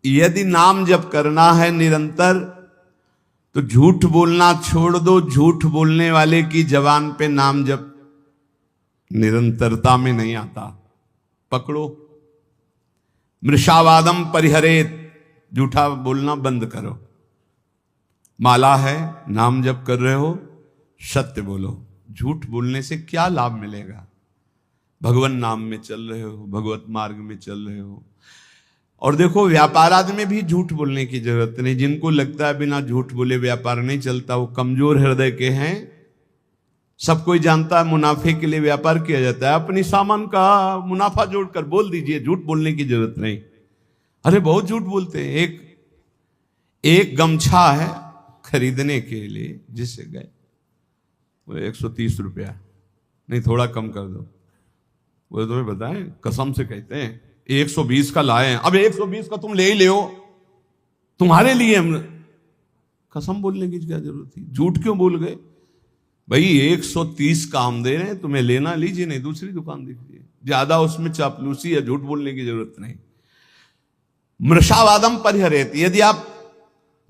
यदि नाम जप करना है निरंतर तो झूठ बोलना छोड़ दो। झूठ बोलने वाले की जबान पे नाम जप निरंतरता में नहीं आता। पकड़ो, मृषावादम परिहरेत, झूठा बोलना बंद करो। माला है, नाम जप कर रहे हो, सत्य बोलो। झूठ बोलने से क्या लाभ मिलेगा? भगवान नाम में चल रहे हो, भगवत मार्ग में चल रहे हो। और देखो, व्यापार आदि में भी झूठ बोलने की जरूरत नहीं। जिनको लगता है बिना झूठ बोले व्यापार नहीं चलता, वो कमजोर हृदय के हैं। सब कोई जानता है मुनाफे के लिए व्यापार किया जाता है। अपनी सामान का मुनाफा जोड़कर बोल दीजिए, झूठ बोलने की जरूरत नहीं। अरे बहुत झूठ बोलते हैं। एक गमछा है खरीदने के लिए, जिससे गए वो 130 रुपया, नहीं थोड़ा कम कर दो। वो तुम्हें बताएं, कसम से कहते हैं 120 का लाए हैं। अब 120 का तुम ले ही ले, तुम्हारे लिए हम कसम बोलने की क्या जरूरत थी? झूठ क्यों बोल गए? भाई 130 का हम दे रहे हैं, तुम्हें लेना लीजिए, नहीं दूसरी दुकान देखिए। ज्यादा उसमें चापलूसी या झूठ बोलने की जरूरत नहीं। मृषावादम परिहरेत, यदि आप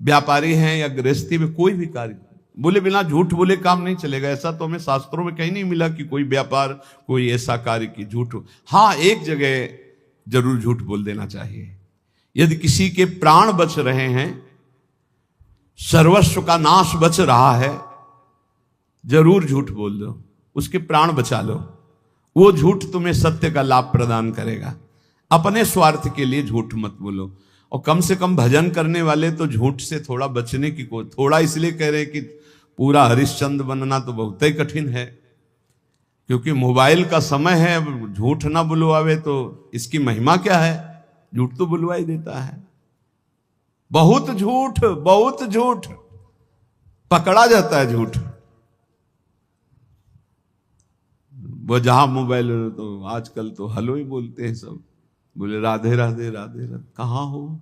व्यापारी हैं या गृहस्थी में कोई भी कार्य बोले बिना झूठ बोले काम नहीं चलेगा। ऐसा तो हमें शास्त्रों में कहीं नहीं मिला कि कोई व्यापार, कोई ऐसा कार्य की झूठ। हाँ, एक जगह जरूर झूठ बोल देना चाहिए। यदि किसी के प्राण बच रहे हैं, सर्वस्व का नाश बच रहा है, जरूर झूठ बोल दो, उसके प्राण बचा लो। वो झूठ तुम्हें सत्य का लाभ प्रदान करेगा। अपने स्वार्थ के लिए झूठ मत बोलो। और कम से कम भजन करने वाले तो झूठ से थोड़ा बचने की कोशिश, थोड़ा इसलिए कह रहे हैं कि पूरा हरिश्चंद्र बनना तो बहुत ही कठिन है, क्योंकि मोबाइल का समय है। अब झूठ ना बुलवावे तो इसकी महिमा क्या है? झूठ तो बुलवा ही देता है। बहुत झूठ पकड़ा जाता है। झूठ वो जहां मोबाइल तो आजकल तो हेलो ही बोलते हैं सब, बोले राधे राधे राधे राधे। कहाँ हो?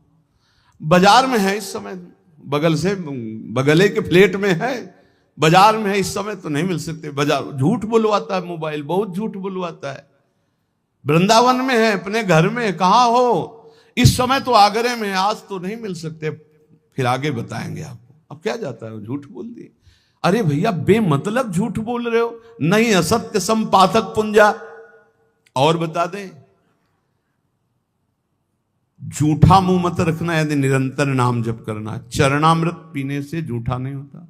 बाजार में है इस समय, बगल से बगले के फ्लैट में है, बाजार में है इस समय, तो नहीं मिल सकते। बाजार झूठ बुलवाता है, मोबाइल बहुत झूठ बुलवाता है। वृंदावन में है, अपने घर में, कहाँ हो? इस समय तो आगरे में, आज तो नहीं मिल सकते, फिर आगे बताएंगे आपको। अब क्या जाता है, झूठ बोल दिए। अरे भैया बेमतलब झूठ बोल रहे हो। नहीं असत्य संपातक पुंजा। और बता दें, झूठा मुंह मत रखना यदि निरंतर नाम जप करना। चरणामृत पीने से झूठा नहीं होता।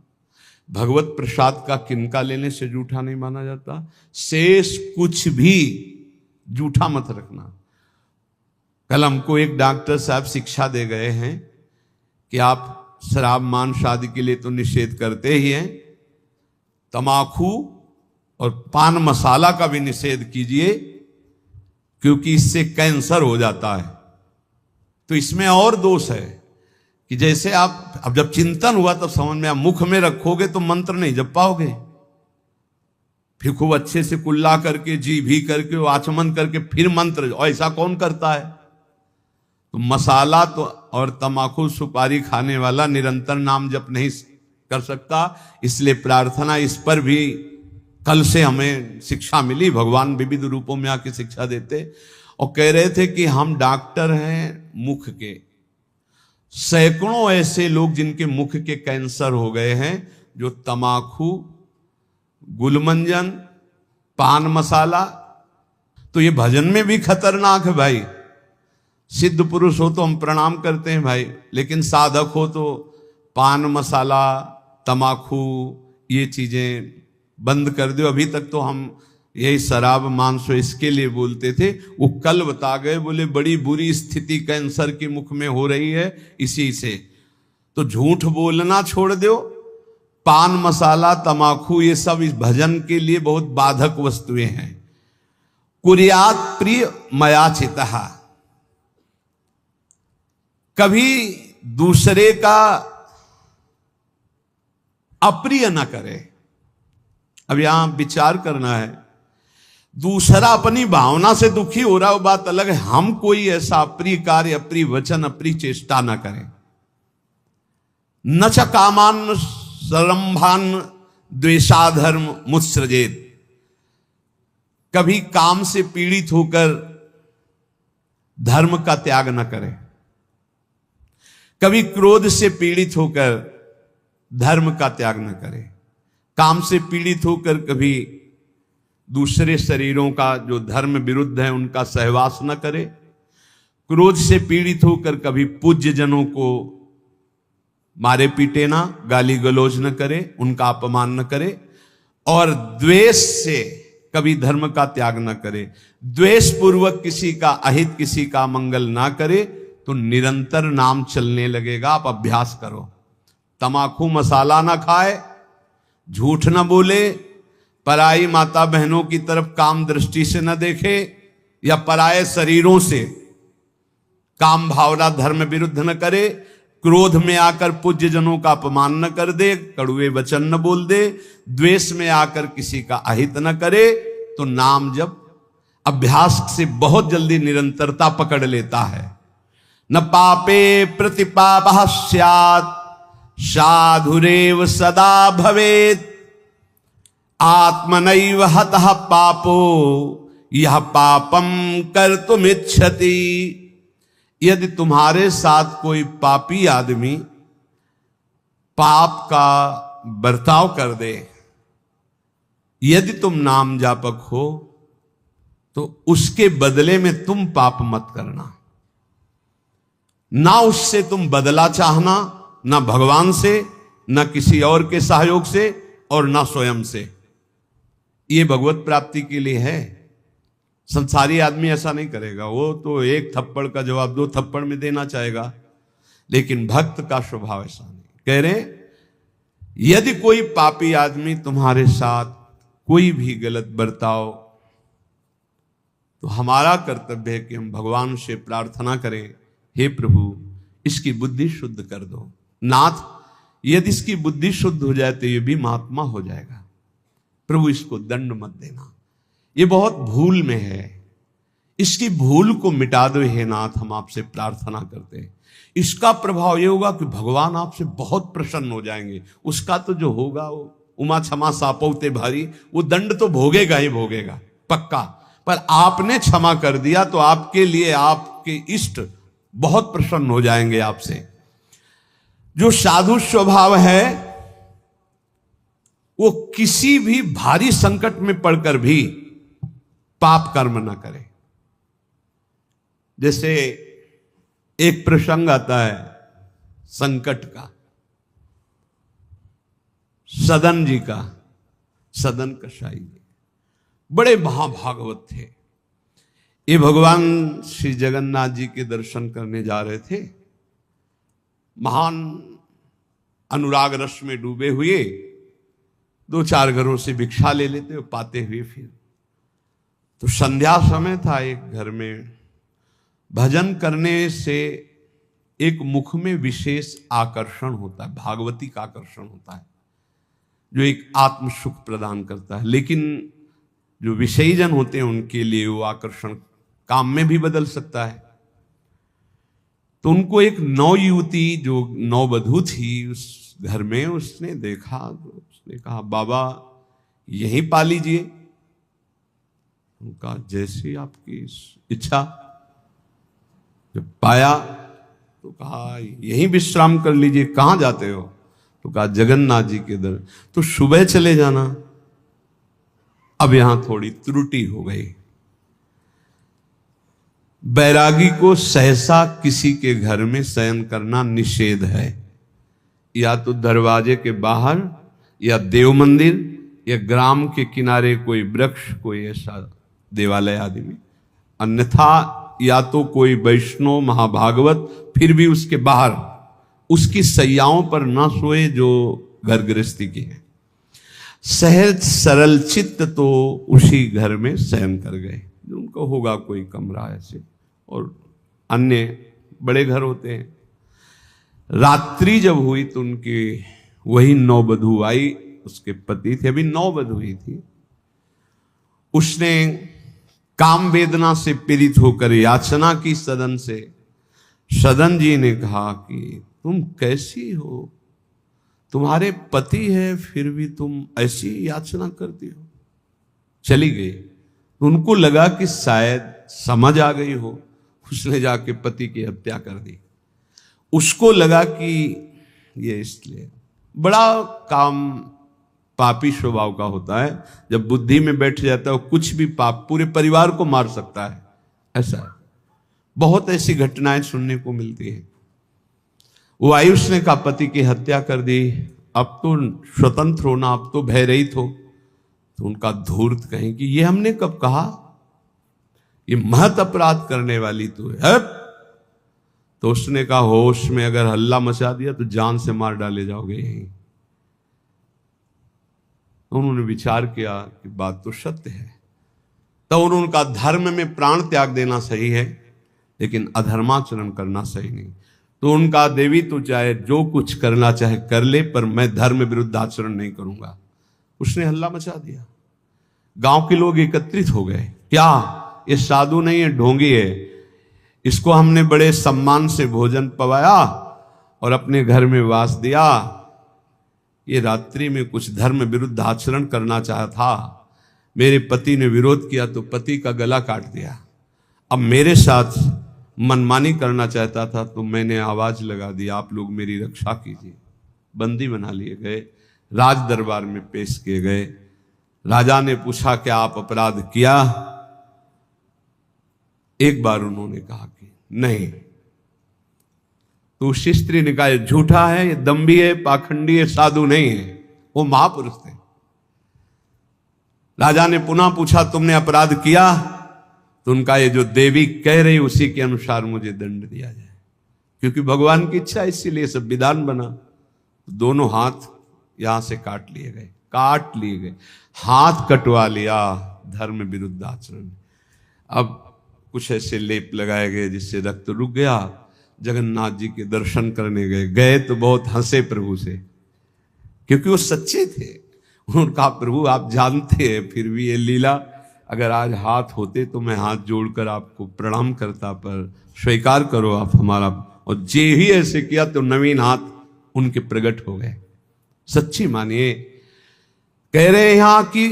भगवत प्रसाद का किनका लेने से झूठा नहीं माना जाता। शेष कुछ भी झूठा मत रखना। कल हमको एक डॉक्टर साहब शिक्षा दे गए हैं कि आप शराब मांस आदि के लिए तो निषेध करते ही हैं, तमाकू और पान मसाला का भी निषेध कीजिए, क्योंकि इससे कैंसर हो जाता है। तो इसमें और दोष है कि जैसे आप, अब जब चिंतन हुआ तब समझ में, आप मुख में रखोगे तो मंत्र नहीं जप पाओगे। फिर खूब अच्छे से कुल्ला करके, जी भी करके, आचमन करके फिर मंत्र, और ऐसा कौन करता है? तो मसाला तो और तमाकू सुपारी खाने वाला निरंतर नाम जप नहीं कर सकता। इसलिए प्रार्थना इस पर भी कल से हमें शिक्षा मिली। भगवान विविध रूपों में आके शिक्षा देते और कह रहे थे कि हम डॉक्टर हैं मुख के। सैकड़ों ऐसे लोग जिनके मुख के कैंसर हो गए हैं, जो तमाकू, गुलमंजन, पान मसाला, तो ये भजन में भी खतरनाक है भाई। सिद्ध पुरुष हो तो हम प्रणाम करते हैं भाई, लेकिन साधक हो तो पान मसाला, तमाकू, ये चीजें बंद कर दो। अभी तक तो हम यही शराब मांस इसके लिए बोलते थे। वो कल बता गए, बोले बड़ी बुरी स्थिति कैंसर के मुख में हो रही है इसी से। तो झूठ बोलना छोड़ दो। पान मसाला, तमाकू, ये सब इस भजन के लिए बहुत बाधक वस्तुएं हैं। कुर्यात प्रिय मयाचितः, कभी दूसरे का अप्रिय ना करे। अब यहां विचार करना है, दूसरा अपनी भावना से दुखी हो रहा है वो बात अलग है। हम कोई ऐसा अप्रिय कार्य, अप्रिय वचन, अप्रिय चेष्टा ना करें। न च कामान सरंभान द्वेषाधर्म मुत्सृजेत, कभी काम से पीड़ित होकर धर्म का त्याग न करें। कभी क्रोध से पीड़ित होकर धर्म का त्याग न करे, काम से पीड़ित होकर कभी दूसरे शरीरों का जो धर्म विरुद्ध है उनका सहवास न करे, क्रोध से पीड़ित होकर कभी पूज्य जनों को मारे पीटे ना, गाली गलौज न करे, उनका अपमान न करे, और द्वेष से कभी धर्म का त्याग न करे, द्वेष पूर्वक किसी का अहित, किसी का मंगल ना करे, तो निरंतर नाम चलने लगेगा। आप अभ्यास करो, तमाकू मसाला ना खाए, झूठ न बोले, पराई माता बहनों की तरफ काम दृष्टि से न देखे, या पराये शरीरों से काम भावना धर्म विरुद्ध न करे, क्रोध में आकर पूज्य जनों का अपमान न कर दे, कड़ुए वचन न बोल दे, द्वेष में आकर किसी का अहित न करे, तो नाम जब अभ्यास से बहुत जल्दी निरंतरता पकड़ लेता है। न पापे प्रतिपापः स्यात् साधुरेव सदा भवेत्, आत्मनैव हतः पापो यह पापम कर्तुमिच्छति। यदि तुम्हारे साथ कोई पापी आदमी पाप का बर्ताव कर दे, यदि तुम नाम जापक हो, तो उसके बदले में तुम पाप मत करना। ना उससे तुम बदला चाहना, ना भगवान से, ना किसी और के सहयोग से, और ना स्वयं से। ये भगवत प्राप्ति के लिए है। संसारी आदमी ऐसा नहीं करेगा, वो तो एक थप्पड़ का जवाब दो थप्पड़ में देना चाहेगा, लेकिन भक्त का स्वभाव ऐसा नहीं। कह रहे यदि कोई पापी आदमी तुम्हारे साथ कोई भी गलत बर्ताव, तो हमारा कर्तव्य है कि हम भगवान से प्रार्थना करें, हे प्रभु इसकी बुद्धि शुद्ध कर दो। नाथ, यदि इसकी बुद्धि शुद्ध हो जाए तो ये भी महात्मा हो जाएगा, प्रभु इसको दंड मत देना, ये बहुत भूल में है, इसकी भूल को मिटा दो हे नाथ, हम आपसे प्रार्थना करते हैं। इसका प्रभाव ये होगा कि भगवान आपसे बहुत प्रसन्न हो जाएंगे। उसका तो जो होगा वो उमा क्षमा सापौते भारी, वो दंड तो भोगेगा ही भोगेगा पक्का, पर आपने क्षमा कर दिया तो आपके लिए आपके इष्ट बहुत प्रसन्न हो जाएंगे आपसे। जो साधु स्वभाव है वो किसी भी भारी संकट में पड़कर भी पाप कर्म ना करे। जैसे एक प्रसंग आता है संकट का, सदन जी का, सदन कसाई जी बड़े महाभागवत थे। ये भगवान श्री जगन्नाथ जी के दर्शन करने जा रहे थे, महान अनुराग रस में डूबे हुए, दो चार घरों से भिक्षा ले लेते पाते हुए। फिर तो संध्या समय था, एक घर में भजन करने से एक मुख में विशेष आकर्षण होता है, भागवती का आकर्षण होता है, जो एक आत्म सुख प्रदान करता है। लेकिन जो विषयी जन होते हैं उनके लिए वो आकर्षण काम में भी बदल सकता है। तो उनको एक नौ युवती जो नववधू थी उस घर में, उसने देखा तो उसने कहा, बाबा यहीं पा लीजिए। उनका जैसी आपकी इच्छा। जब पाया तो कहा यहीं विश्राम कर लीजिए। कहाँ जाते हो? तो कहा जगन्नाथ जी के दर। तो सुबह चले जाना। अब यहां थोड़ी त्रुटि हो गई। बैरागी को सहसा किसी के घर में शयन करना निषेध है, या तो दरवाजे के बाहर, या देव मंदिर, या ग्राम के किनारे कोई वृक्ष, कोई ऐसा देवालय आदि में, अन्यथा या तो कोई वैष्णव महाभागवत, फिर भी उसके बाहर उसकी सैयाओं पर न सोए जो घर गृहस्थी की है। सहज सरल चित्त तो उसी घर में शयन कर गए। उनको होगा कोई कमरा ऐसे, और अन्य बड़े घर होते हैं। रात्रि जब हुई तो उनकी वही नववधू आई, उसके पति थे, अभी नववधू हुई थी। उसने काम वेदना से पीड़ित होकर याचना की सदन से। सदन जी ने कहा कि तुम कैसी हो, तुम्हारे पति है फिर भी तुम ऐसी याचना करती हो। चली गई। उनको लगा कि शायद समझ आ गई हो, उसने जाके पति की हत्या कर दी। उसको लगा कि ये इसलिए बड़ा काम पापी स्वभाव का होता है, जब बुद्धि में बैठ जाता है कुछ भी पाप पूरे परिवार को मार सकता है, ऐसा है। बहुत ऐसी घटनाएं सुनने को मिलती हैं। वो आयुष ने कहा पति की हत्या कर दी, अब तो स्वतंत्र होना, अब तो भय रहित हो। तो उनका धूर्त कहें कि ये हमने कब कहा, ये महत अपराध करने वाली तू है। तो उसने कहा होश में अगर हल्ला मचा दिया तो जान से मार डाले जाओगे यहीं। उन्होंने विचार किया कि बात तो सत्य है। तो उन्होंने कहा धर्म में प्राण त्याग देना सही है, लेकिन अधर्माचरण करना सही नहीं। तो उनका देवी तो चाहे जो कुछ करना चाहे कर ले, पर मैं धर्म विरुद्ध आचरण नहीं करूंगा। उसने हल्ला मचा दिया, गांव के लोग एकत्रित हो गए। क्या ये साधु नहीं है, ढोंगी है, इसको हमने बड़े सम्मान से भोजन पवाया और अपने घर में वास दिया, ये रात्रि में कुछ धर्म विरुद्ध आचरण करना चाहा था, मेरे पति ने विरोध किया तो पति का गला काट दिया। अब मेरे साथ मनमानी करना चाहता था तो मैंने आवाज लगा दी, आप लोग मेरी रक्षा कीजिए। बंदी बना लिए गए, राज दरबार में पेश किए गए। राजा ने पूछा क्या आप अपराध किया? एक बार उन्होंने कहा कि नहीं। तो उस स्त्री ने कहा झूठा है, ये दम्भी है, पाखंडी है, साधु नहीं है, वो महापुरुष थे। राजा ने पुनः पूछा तुमने अपराध किया? तो उनका ये जो देवी कह रही उसी के अनुसार मुझे दंड दिया जाए, क्योंकि भगवान की इच्छा, इसीलिए सब विधान बना। तो दोनों हाथ यहां से काट लिए गए, हाथ कटवा लिया धर्म विरुद्ध आचरण। अब कुछ ऐसे लेप लगाए गए जिससे रक्त रुक गया। जगन्नाथ जी के दर्शन करने गए तो बहुत हंसे प्रभु से, क्योंकि वो सच्चे थे। उन्होंने कहा प्रभु आप जानते हैं फिर भी ये लीला, अगर आज हाथ होते तो मैं हाथ जोड़कर आपको प्रणाम करता, पर स्वीकार करो आप हमारा। और जे ही ऐसे किया तो नवीन हाथ उनके प्रकट हो गए। सच्ची मानिए, कह रहे यहां कि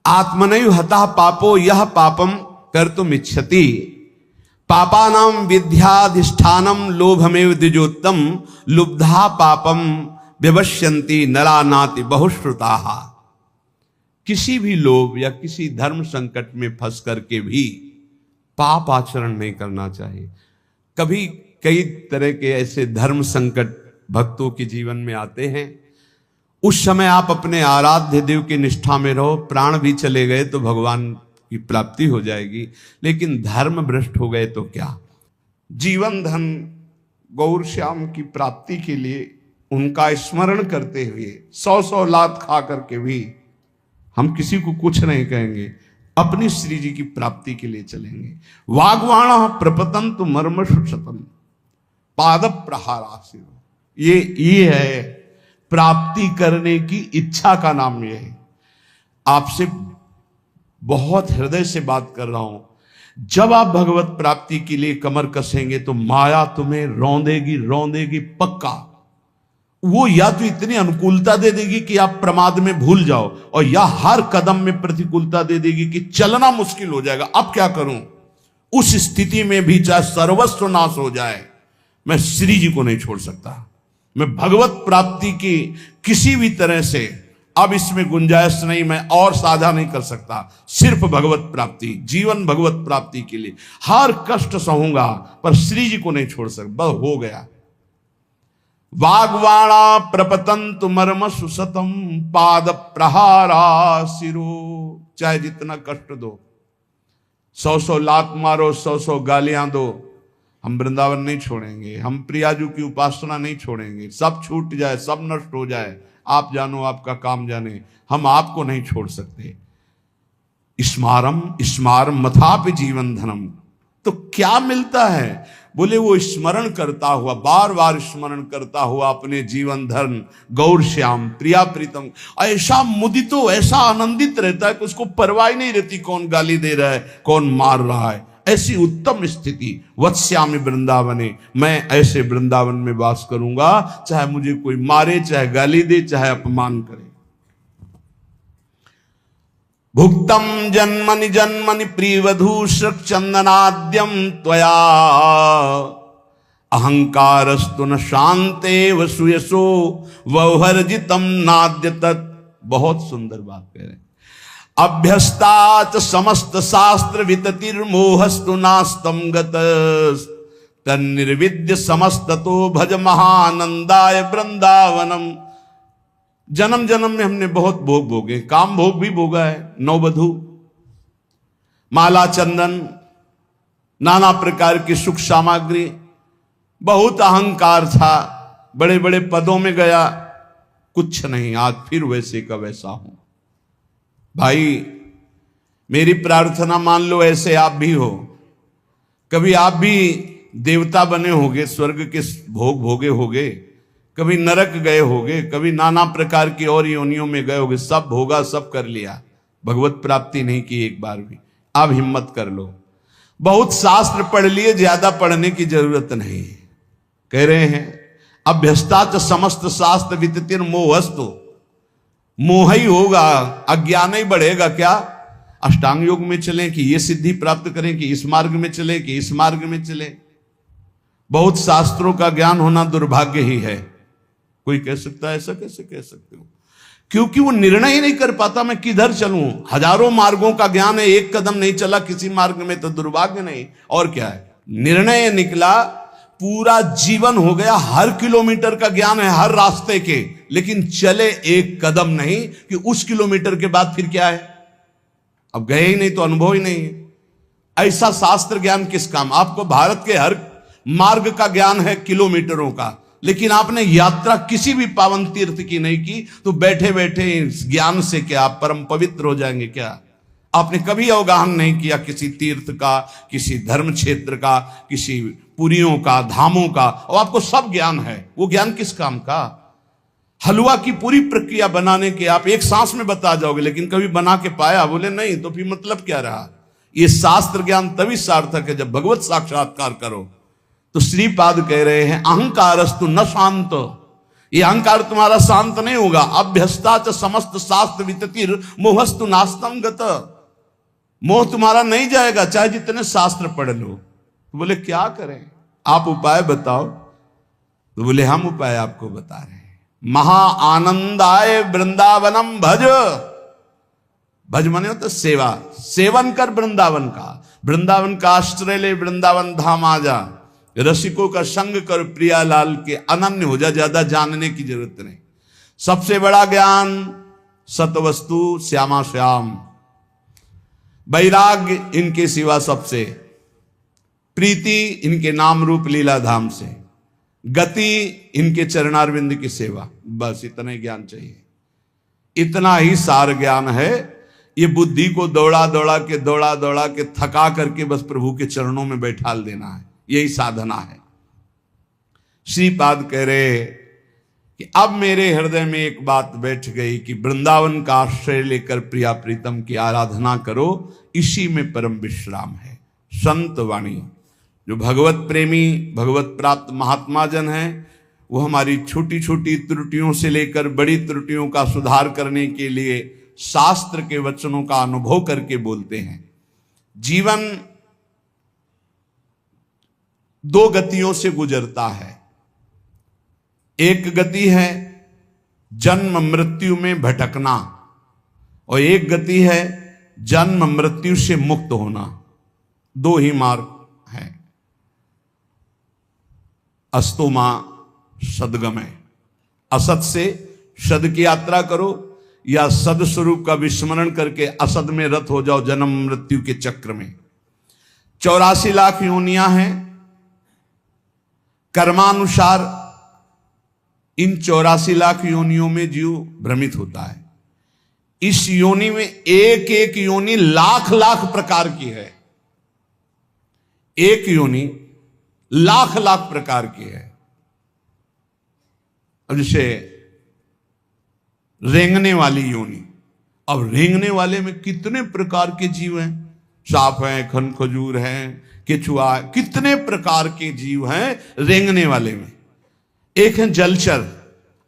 आत्मनैव हतः पापो यह पापम कर्तुम इच्छति, पापानां विद्याधिष्ठानम लोभमेव द्विजोत्तम, लुब्धा पापम व्यवस्यन्ति नरा नाति बहुश्रुताः। किसी भी लोभ या किसी धर्म संकट में फंस करके भी पाप आचरण नहीं करना चाहिए। कभी कई तरह के ऐसे धर्म संकट भक्तों के जीवन में आते हैं, उस समय आप अपने आराध्य देव की निष्ठा में रहो। प्राण भी चले गए तो भगवान की प्राप्ति हो जाएगी, लेकिन धर्म भ्रष्ट हो गए तो क्या? जीवन धन गौर श्याम की प्राप्ति के लिए उनका स्मरण करते हुए 100 लात खा करके भी हम किसी को कुछ नहीं कहेंगे, अपनी श्री जी की प्राप्ति के लिए चलेंगे। वाग्वाण प्रपतंतु मर्म शतम पाद प्रहारासिर, ये है प्राप्ति करने की इच्छा का नाम। ये है, आपसे बहुत हृदय से बात कर रहा हूं। जब आप भगवत प्राप्ति के लिए कमर कसेंगे तो माया तुम्हें रौंदेगी पक्का। वो या तो इतनी अनुकूलता दे देगी कि आप प्रमाद में भूल जाओ, और या हर कदम में प्रतिकूलता दे देगी कि चलना मुश्किल हो जाएगा। अब क्या करूं? उस स्थिति में भी चाहे सर्वस्व नाश हो जाए, मैं श्री जी को नहीं छोड़ सकता। मैं भगवत प्राप्ति की किसी भी तरह से, अब इसमें गुंजाइश नहीं, मैं और साझा नहीं कर सकता। सिर्फ भगवत प्राप्ति, जीवन भगवत प्राप्ति के लिए हर कष्ट सहूंगा, पर श्री जी को नहीं छोड़ सकता। बस हो गया। वाग्वाणा प्रपतंतु मर्म सुसतम पाद प्रहारा सिरो, चाहे जितना कष्ट दो, 100 लात मारो, 100 गालियां दो, हम वृंदावन नहीं छोड़ेंगे, हम प्रियाजू की उपासना नहीं छोड़ेंगे। सब छूट जाए, सब नष्ट हो जाए, आप जानो आपका काम जाने, हम आपको नहीं छोड़ सकते। स्मारम मथापि जीवन धनम। तो क्या मिलता है? बोले वो स्मरण करता हुआ, बार बार स्मरण करता हुआ अपने जीवन धन गौर श्याम प्रिया प्रीतम, ऐसा मुदितो, ऐसा आनंदित रहता है कि उसको परवाह नहीं रहती कौन गाली दे रहा है, कौन मार रहा है। ऐसी उत्तम स्थिति वत्स्यामि वृंदावने, मैं ऐसे वृंदावन में वास करूंगा, चाहे मुझे कोई मारे, चाहे गाली दे, चाहे अपमान करे। भुक्तम जन्मनि जन्मनि प्रियवधू चंदनाद्यम त्वया अहंकारस्तु न शांते वसुयसो वौहर्जितम नाद्य तत्। बहुत सुंदर बात कह रहे हैं। अभ्यस्तात समस्त शास्त्र विततिर्मोहस्तु नास्तम गतस् तन्निर्विद्य समस्ततो भज महानंदाय वृंदावनम। जन्म जन्म में हमने बहुत भोग भोगे, काम भोग भी भोगा है, नववधु, माला चंदन, नाना प्रकार की सुख सामग्री, बहुत अहंकार था, बड़े बड़े पदों में गया, कुछ नहीं, आज फिर वैसे का वैसा हूं। भाई मेरी प्रार्थना मान लो ऐसे आप भी हो, कभी आप भी देवता बने होगे, स्वर्ग के भोग भोगे होगे, कभी नरक गए होगे, कभी नाना प्रकार की और योनियों में गए होगे, सब भोगा, सब कर लिया, भगवत प्राप्ति नहीं की एक बार भी। आप हिम्मत कर लो, बहुत शास्त्र पढ़ लिए, ज्यादा पढ़ने की जरूरत नहीं। कह रहे हैं अभ्यस्तात समस्त शास्त्र विततिर मोहस्तु, मोह ही होगा, अज्ञान ही बढ़ेगा। क्या अष्टांग योग में चलें कि ये सिद्धि प्राप्त करें, कि इस मार्ग में चले, कि इस मार्ग में चले। बहुत शास्त्रों का ज्ञान होना दुर्भाग्य ही है। कोई कह सकता है ऐसा कैसे कह सकते हो? क्योंकि वो निर्णय ही नहीं कर पाता मैं किधर चलूं। हजारों मार्गों का ज्ञान है, एक कदम नहीं चला किसी मार्ग में तो दुर्भाग्य नहीं और क्या है। निर्णय निकला, पूरा जीवन हो गया, हर किलोमीटर का ज्ञान है, हर रास्ते के, लेकिन चले एक कदम नहीं कि उस किलोमीटर के बाद फिर क्या है। अब गए ही नहीं तो अनुभव ही नहीं है। ऐसा शास्त्र ज्ञान किस काम। आपको भारत के हर मार्ग का ज्ञान है, किलोमीटरों का, लेकिन आपने यात्रा किसी भी पावन तीर्थ की नहीं की, तो बैठे बैठे इस ज्ञान से क्या आप परम पवित्र हो जाएंगे क्या? आपने कभी अवगाहन नहीं किया किसी तीर्थ का, किसी धर्म क्षेत्र का, किसी पुरियों का, धामों का, और आपको सब ज्ञान है। वो ज्ञान किस काम का? हलवा की पूरी प्रक्रिया बनाने के आप एक सांस में बता जाओगे, लेकिन कभी बना के पाया? बोले नहीं, तो फिर मतलब क्या रहा? ये शास्त्र ज्ञान तभी सार्थक है जब भगवत साक्षात्कार करो। तो श्रीपाद कह रहे हैं अहंकारस्तु न शांत, ये अहंकार तुम्हारा शांत नहीं होगा। अभ्यस्तात समस्त शास्त्र विततिर मोहस्तु नास्तम गत, मोह तुम्हारा नहीं जाएगा चाहे जितने शास्त्र पढ़ लो। तो बोले क्या करें, आप उपाय बताओ। तो बोले हम उपाय आपको बता रहे हैं। महा आनंदाय वृंदावनम भज, भज माने होता सेवा, सेवन कर वृंदावन का, वृंदावन का आश्रय ले, वृंदावन धाम आ जा, रसिकों का संग कर, प्रियालाल के अनन्य हो जा, ज्यादा जानने की जरूरत नहीं। सबसे बड़ा ज्ञान सतवस्तु श्यामा श्याम, वैराग्य इनके सिवा सबसे, प्रीति इनके नाम रूप लीला धाम से, गति इनके चरणारविंद की सेवा, बस इतना ही ज्ञान चाहिए। इतना ही सार ज्ञान है। ये बुद्धि को दौड़ा दौड़ा के थका करके बस प्रभु के चरणों में बैठाल देना है, यही साधना है। श्रीपाद कह रहे कि अब मेरे हृदय में एक बात बैठ गई कि वृंदावन का आश्रय लेकर प्रिया प्रीतम की आराधना करो, इसी में परम विश्राम है। संत वाणी, जो भगवत प्रेमी, भगवत प्राप्त महात्मा जन हैं, वो हमारी छोटी छोटी त्रुटियों से लेकर बड़ी त्रुटियों का सुधार करने के लिए शास्त्र के वचनों का अनुभव करके बोलते हैं। जीवन दो गतियों से गुजरता है। एक गति है जन्म मृत्यु में भटकना, और एक गति है जन्म मृत्यु से मुक्त होना। दो ही मार्ग है। अस्तो मां सदगमय, असत से सद की यात्रा करो, या सद स्वरूप का विस्मरण करके असद में रत हो जाओ जन्म मृत्यु के चक्र में। 84 लाख योनियां हैं कर्मानुसार। इन 84 लाख योनियों में जीव भ्रमित होता है। इस योनि में एक एक योनि लाख लाख प्रकार की है। एक योनि लाख लाख प्रकार की है। अब जैसे रेंगने वाली योनि, अब रेंगने वाले में कितने प्रकार के जीव हैं। सांप हैं, खन खजूर हैं, केचुआ, कितने प्रकार के जीव हैं रेंगने वाले में। एक है जलचर,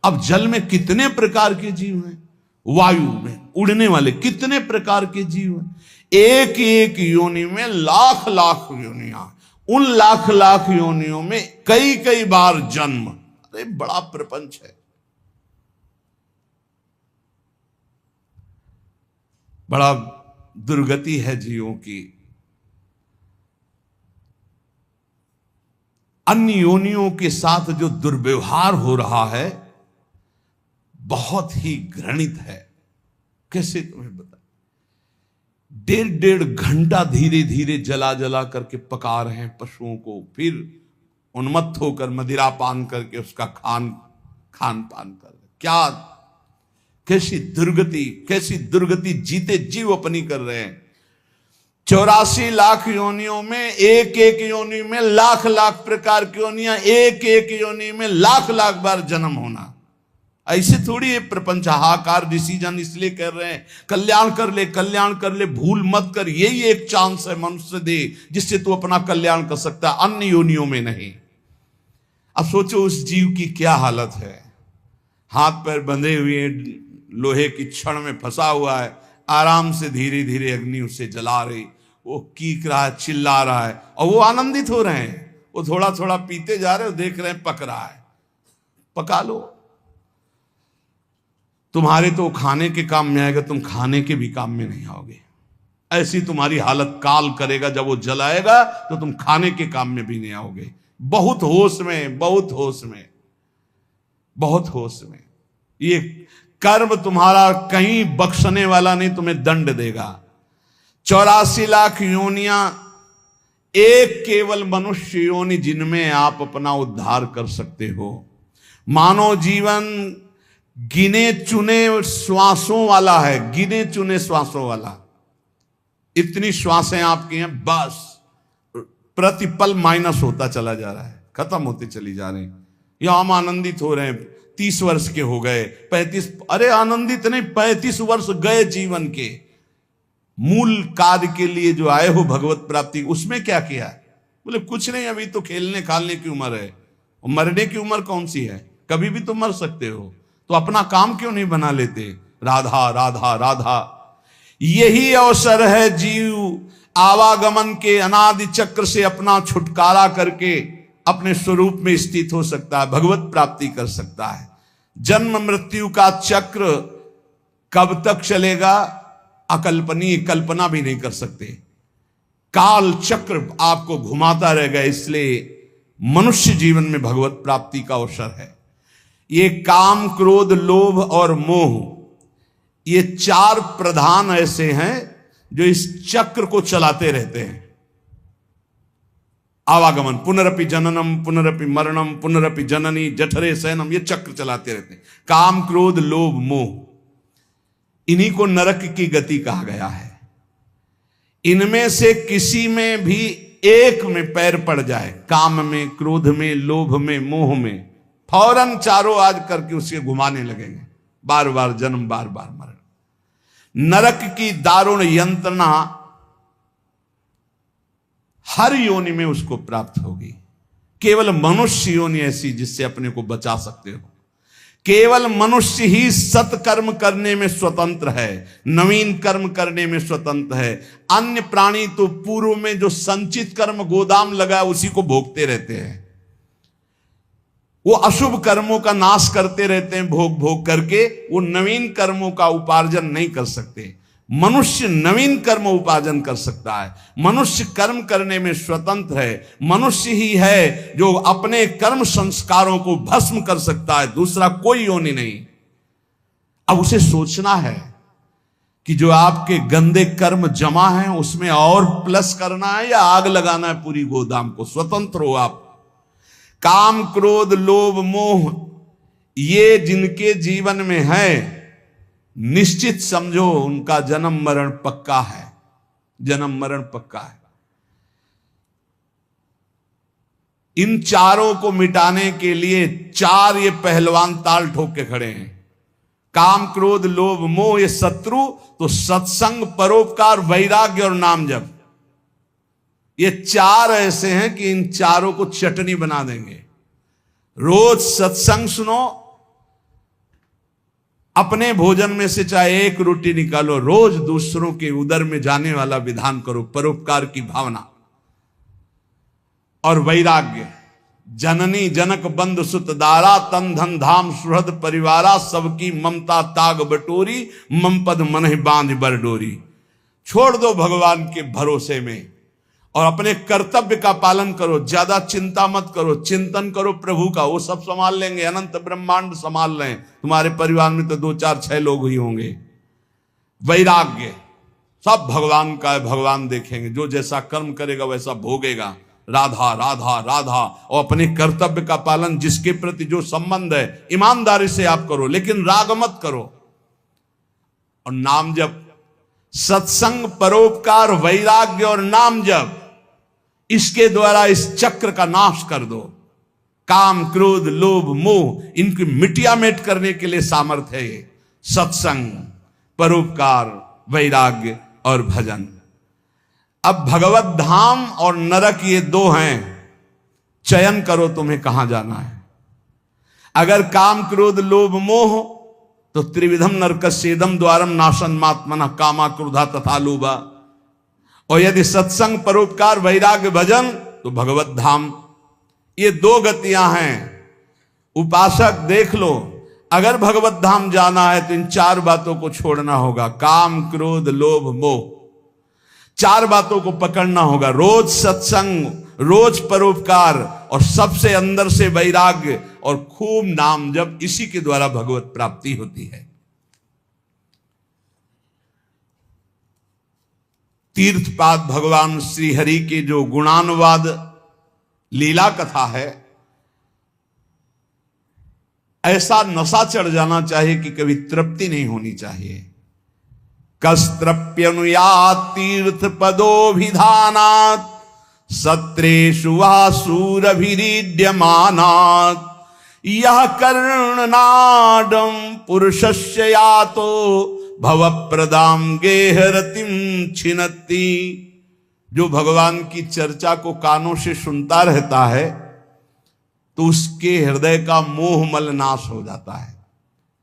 अब जल में कितने प्रकार के जीव हैं। वायु में उड़ने वाले कितने प्रकार के जीव हैं। एक एक योनि में लाख लाख योनियां, उन लाख लाख योनियों में कई कई बार जन्म। अरे बड़ा प्रपंच है, बड़ा दुर्गति है जीवों की। अन्य योनियों के साथ जो दुर्व्यवहार हो रहा है बहुत ही घृणित है। कैसे तुम्हें बता, 1.5 घंटा धीरे धीरे जला जला करके पका रहे हैं पशुओं को, फिर उन्मत्त होकर मदिरा पान करके उसका खान पान कर रहे। क्या कैसी दुर्गति जीते जीव अपनी कर रहे हैं। 84 लाख योनियों में एक एक योनि में लाख लाख प्रकार की योनियां, एक एक योनि में लाख लाख बार जन्म होना। ऐसे थोड़ी है प्रपंच हाहाकार। ऋषिजन इसलिए कर रहे हैं कल्याण कर ले, भूल मत कर। यही एक चांस है मनुष्य दे जिससे तू अपना कल्याण कर सकता है, अन्य योनियों में नहीं। अब सोचो उस जीव की क्या हालत है, हाथ पैर बंधे हुए लोहे की छड़ में फंसा हुआ है, आराम से धीरे धीरे अग्नि उसे जला रही, वो कीक रहा है, चिल्ला रहा है, और वो आनंदित हो रहे हैं। वो थोड़ा थोड़ा पीते जा रहे हो, देख रहे हैं पक रहा है। पका लो, तुम्हारे तो खाने के काम में आएगा, तुम खाने के भी काम में नहीं आओगे। ऐसी तुम्हारी हालत काल करेगा, जब वो जलाएगा तो तुम खाने के काम में भी नहीं आओगे। बहुत होश में, बहुत होश में, बहुत होश में। ये कर्म तुम्हारा कहीं बख्शने वाला नहीं, तुम्हें दंड देगा। 84 लाख योनियां, एक केवल मनुष्य योनि जिनमें आप अपना उद्धार कर सकते हो। मानव जीवन गिने चुने श्वासों वाला है, गिने चुने श्वासों वाला। इतनी श्वासें आपकी हैं, बस प्रतिपल माइनस होता चला जा रहा है, खत्म होते चली जा रही। या हम आनंदित हो रहे हैं, 30 वर्ष के हो गए, 35, अरे आनंदित नहीं, 35 वर्ष गए जीवन के मूल कार्य के लिए जो आए हो भगवत प्राप्ति, उसमें क्या किया? बोले कुछ नहीं, अभी तो खेलने खालने की उम्र है। मरने की उम्र कौन सी है? कभी भी तो मर सकते हो, तो अपना काम क्यों नहीं बना लेते? राधा राधा राधा। यही अवसर है जीव आवागमन के अनादि चक्र से अपना छुटकारा करके अपने स्वरूप में स्थित हो सकता है, भगवत प्राप्ति कर सकता है। जन्म मृत्यु का चक्र कब तक चलेगा अकल्पनीय, कल्पना भी नहीं कर सकते। काल चक्र आपको घुमाता रहेगा। इसलिए मनुष्य जीवन में भगवत प्राप्ति का अवसर है। ये काम, क्रोध, लोभ और मोह, ये 4 प्रधान ऐसे हैं जो इस चक्र को चलाते रहते हैं। आवागमन, पुनरपि जननम पुनरपि मरणम पुनरपि जननी जठरे शयनम, ये चक्र चलाते रहते हैं। काम, क्रोध, लोभ, मोह, इन्हीं को नरक की गति कहा गया है। इनमें से किसी में भी एक में पैर पड़ जाए, काम में, क्रोध में, लोभ में, मोह में, फौरन चारों आज करके उसे घुमाने लगेंगे। बार बार जन्म, बार बार मरण। नरक की दारुण यंत्रणा हर योनि में उसको प्राप्त होगी। केवल मनुष्य योनि ऐसी जिससे अपने को बचा सकते हो। केवल मनुष्य ही सत्कर्म करने में स्वतंत्र है, नवीन कर्म करने में स्वतंत्र है। अन्य प्राणी तो पूर्व में जो संचित कर्म गोदाम लगा उसी को भोगते रहते हैं। वो अशुभ कर्मों का नाश करते रहते हैं, भोग भोग करके। वो नवीन कर्मों का उपार्जन नहीं कर सकते। मनुष्य नवीन कर्म उपार्जन कर सकता है। मनुष्य कर्म करने में स्वतंत्र है। मनुष्य ही है जो अपने कर्म संस्कारों को भस्म कर सकता है, दूसरा कोई योनि नहीं। अब उसे सोचना है कि जो आपके गंदे कर्म जमा हैं उसमें और प्लस करना है या आग लगाना है पूरी गोदाम को। स्वतंत्र हो आप। काम, क्रोध, लोभ, मोह, ये जिनके जीवन में है, निश्चित समझो उनका जन्म मरण पक्का है। जन्म मरण पक्का है। इन चारों को मिटाने के लिए 4 ये पहलवान ताल ठोक के खड़े हैं। काम, क्रोध, लोभ, मोह, ये शत्रु, तो सत्संग, परोपकार, वैराग्य और नाम जप, ये 4 ऐसे हैं कि इन चारों को चटनी बना देंगे। रोज सत्संग सुनो, अपने भोजन में से चाहे एक रोटी निकालो, रोज दूसरों के उदर में जाने वाला विधान करो, परोपकार की भावना। और वैराग्य। जननी जनक बंद सुत दारा, तन धन धाम सुहृद परिवारा, सबकी ममता ताग बटोरी, मम पद मनहि बांध बर डोरी। छोड़ दो भगवान के भरोसे में और अपने कर्तव्य का पालन करो। ज्यादा चिंता मत करो, चिंतन करो प्रभु का, वो सब संभाल लेंगे, अनंत ब्रह्मांड संभाल लें। तुम्हारे परिवार में तो 2 4 6 लोग ही होंगे। वैराग्य, सब भगवान का है, भगवान देखेंगे, जो जैसा कर्म करेगा वैसा भोगेगा। राधा राधा राधा, और अपने कर्तव्य का पालन, जिसके प्रति जो संबंध है ईमानदारी से आप करो, लेकिन राग मत करो। और नाम जप, सत्संग, परोपकार, वैराग्य और नाम जप, इसके द्वारा इस चक्र का नाश कर दो। काम क्रोध लोभ मोह, इनकी मिटिया मेट करने के लिए सामर्थ्य है ये सत्संग, परोपकार, वैराग्य और भजन। अब भगवत धाम और नरक ये 2 हैं, चयन करो तुम्हें कहां जाना है। अगर काम क्रोध लोभ मोह तो त्रिविधम नरकस्येदम द्वारम नाशन मात्मना कामा क्रोधा तथा लोभा। और यदि सत्संग परोपकार वैराग्य भजन तो भगवत धाम। ये 2 गतियां हैं। उपासक देख लो, अगर भगवत धाम जाना है तो इन 4 बातों को छोड़ना होगा। काम क्रोध लोभ मोह, 4 बातों को पकड़ना होगा। रोज सत्संग, रोज परोपकार और सबसे अंदर से वैराग्य और खूब नाम जप, इसी के द्वारा भगवत प्राप्ति होती है। तीर्थपाद भगवान श्री हरि के जो गुणानुवाद लीला कथा है, ऐसा नशा चढ़ जाना चाहिए कि कभी तृप्ति नहीं होनी चाहिए। कस्त्रप्यनुयात तीर्थ पदोभिधानात्, सत्रेषु वासुरभिरीड्यमानात्, यह कर्णनाडं पुरुषस्य यातो भवप्रदां गेहरतिं छिनत्ति। जो भगवान की चर्चा को कानों से सुनता रहता है तो उसके हृदय का मोह मल नाश हो जाता है,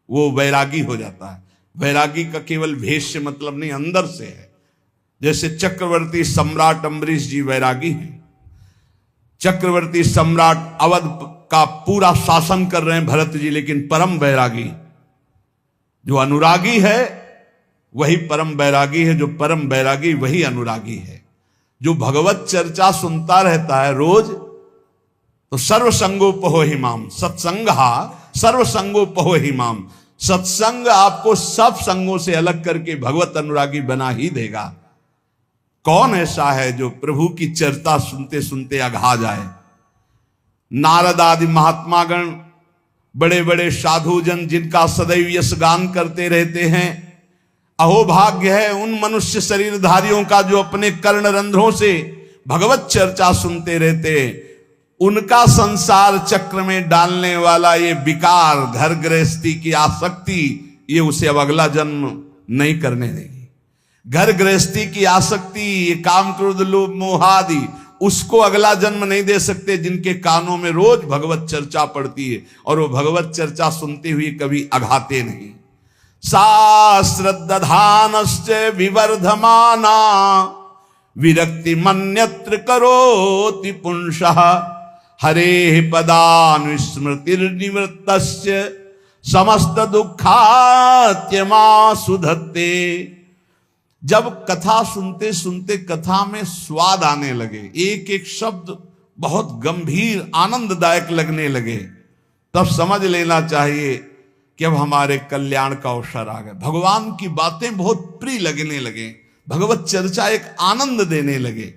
वो वैरागी हो जाता है। वैरागी का केवल भेष से मतलब नहीं, अंदर से है। जैसे चक्रवर्ती सम्राट अम्बरीश जी वैरागी हैं। चक्रवर्ती सम्राट अवध का पूरा शासन कर रहे हैं भरत जी, लेकिन परम वैरागी, जो अनुरागी है वही परम वैरागी है, जो परम वैरागी वही अनुरागी है। जो भगवत चर्चा सुनता रहता है रोज, तो सर्वसंगोपहो हिमाम, सत्संगहा सर्वसंगोपहो हिमाम। सत्संग आपको सब संगों से अलग करके भगवत अनुरागी बना ही देगा। कौन ऐसा है जो प्रभु की चर्चा सुनते सुनते अघा जाए। नारद आदि महात्मागण, बड़े बड़े साधुजन, जिनका सदैव यश गान करते रहते हैं, अहोभाग्य है उन मनुष्य शरीरधारियों का जो अपने कर्ण रंध्रों से भगवत चर्चा सुनते रहते। उनका संसार चक्र में डालने वाला ये विकार, घर गृहस्थी की आसक्ति, ये उसे अब अगला जन्म नहीं करने देगी। घर गृहस्थी की आसक्ति, ये काम क्रोध लोभ मोह आदि, उसको अगला जन्म नहीं दे सकते जिनके कानों में रोज भगवत चर्चा पड़ती है और वो भगवत चर्चा सुनते हुए कभी अघाते नहीं। शास्त्रदधानश्च विवर्धमाना विरक्ति मन्यत्र करोति पुंसः, हरे पदानुस्मृतिर्निवृत्तस्य समस्त दुःखात्यमा सुधत्ते। जब कथा सुनते सुनते कथा में स्वाद आने लगे, एक एक शब्द बहुत गंभीर आनंददायक लगने लगे, तब समझ लेना चाहिए कि अब हमारे कल्याण का अवसर आ गया। भगवान की बातें बहुत प्रिय लगने लगे, भगवत चर्चा एक आनंद देने लगे।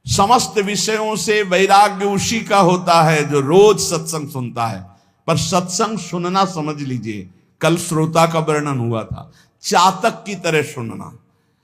समस्त विषयों से वैराग्य उसी का होता है जो रोज सत्संग सुनता है। पर सत्संग सुनना समझ लीजिए, कल श्रोता का वर्णन हुआ था, चातक की तरह सुनना।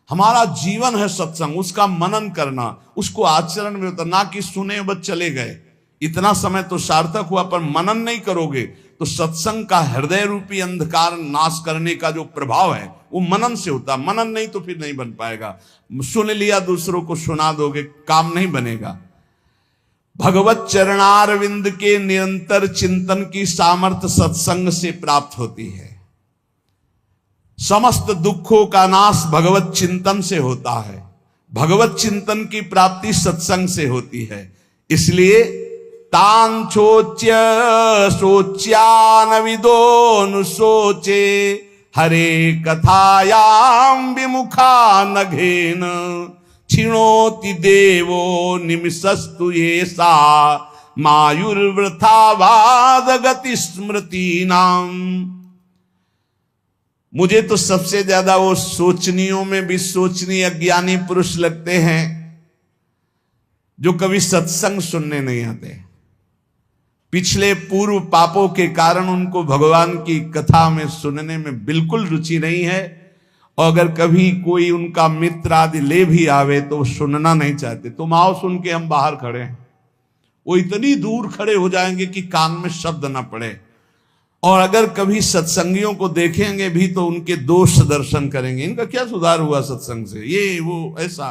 हमारा जीवन है सत्संग, उसका मनन करना, उसको आचरण में उतरना, कि सुने बस चले गए। इतना समय तो सार्थक हुआ, पर मनन नहीं करोगे तो सत्संग का हृदय रूपी अंधकार नाश करने का जो प्रभाव है वो मनन से होता। मनन नहीं तो फिर नहीं बन पाएगा। सुन लिया, दूसरों को सुना दोगे, काम नहीं बनेगा। भगवत चरणारविंद के निरंतर चिंतन की सामर्थ्य सत्संग से प्राप्त होती है। समस्त दुखों का नाश भगवत चिंतन से होता है। भगवत चिंतन की प्राप्ति सत्संग से होती है। इसलिए तान चोच्य सोच्यान विदोनु सोचे हरे कथायाम विमुखा नघेन क्षिणोति देवो निमिषस्तु येषा मायुर्वृथावाद गति स्मृति नाम। मुझे तो सबसे ज्यादा वो सोचनियों में भी सोचनीय अज्ञानी पुरुष लगते हैं जो कभी सत्संग सुनने नहीं आते। पिछले पूर्व पापों के कारण उनको भगवान की कथा में सुनने में बिल्कुल रुचि नहीं है, और अगर कभी कोई उनका मित्र आदि ले भी आवे तो वो सुनना नहीं चाहते। तुम आओ सुन के हम बाहर खड़े हैं, वो इतनी दूर खड़े हो जाएंगे कि कान में शब्द ना पड़े। और अगर कभी सत्संगियों को देखेंगे भी तो उनके दोष दर्शन करेंगे, इनका क्या सुधार हुआ सत्संग से, ये वो ऐसा।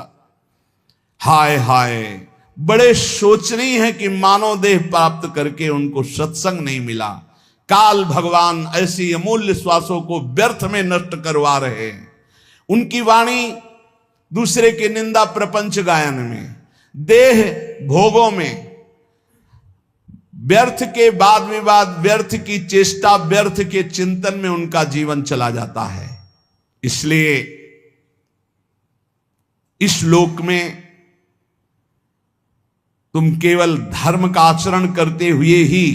हाय हाय, बड़े शोचनीय है कि मानव देह प्राप्त करके उनको सत्संग नहीं मिला। काल भगवान ऐसी अमूल्य श्वासों को व्यर्थ में नष्ट करवा रहे हैं। उनकी वाणी दूसरे के निंदा प्रपंच गायन में, देह भोगों में, व्यर्थ के वाद विवाद, व्यर्थ की चेष्टा, व्यर्थ के चिंतन में उनका जीवन चला जाता है। इसलिए इस लोक में तुम केवल धर्म का आचरण करते हुए ही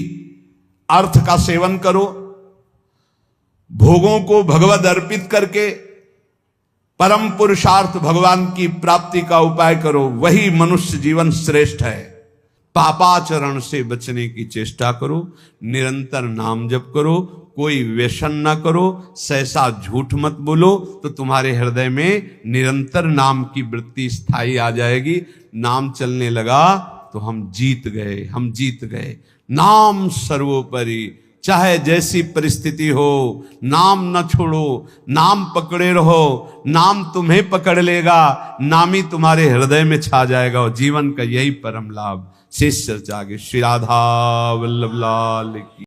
अर्थ का सेवन करो, भोगों को भगवद अर्पित करके परम पुरुषार्थ भगवान की प्राप्ति का उपाय करो, वही मनुष्य जीवन श्रेष्ठ है। पापाचरण से बचने की चेष्टा करो, निरंतर नाम जप करो, कोई व्यसन ना करो, सहसा झूठ मत बोलो, तो तुम्हारे हृदय में निरंतर नाम की वृत्ति स्थायी आ जाएगी। नाम चलने लगा तो हम जीत गए, हम जीत गए। नाम सर्वोपरि, चाहे जैसी परिस्थिति हो, नाम न छोड़ो, नाम पकड़े रहो, नाम तुम्हें पकड़ लेगा, नाम ही तुम्हारे हृदय में छा जाएगा, और जीवन का यही परम लाभ। शेष चर्चा आगे। श्री राधा वल्लभ लाल की।